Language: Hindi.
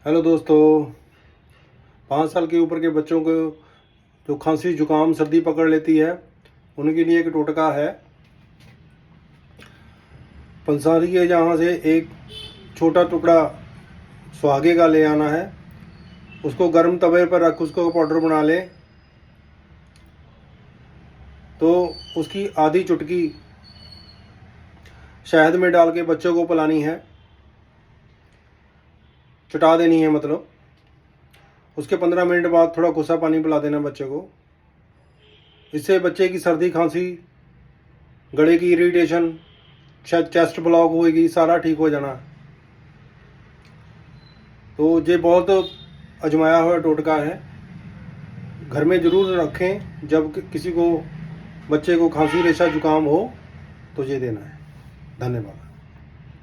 हेलो दोस्तों। 5 साल के ऊपर के बच्चों को जो खांसी जुकाम सर्दी पकड़ लेती है उनके लिए एक टोटका है। पंसारी के जहाँ से एक छोटा टुकड़ा सुहागे का ले आना है, उसको गर्म तवे पर रख उसको पाउडर बना ले। तो उसकी आधी चुटकी शहद में डाल के बच्चों को पिलानी है, चटा देनी है मतलब। उसके 15 मिनट बाद थोड़ा कोसा पानी पिला देना बच्चे को। इससे बच्चे की सर्दी खांसी, गले की इरिटेशन, शायद चेस्ट ब्लॉक होएगी, सारा ठीक हो जाना। तो ये बहुत आजमाया हुआ टोटका है, घर में ज़रूर रखें। जब किसी को बच्चे को खांसी रेशा जुकाम हो तो ये देना है। धन्यवाद।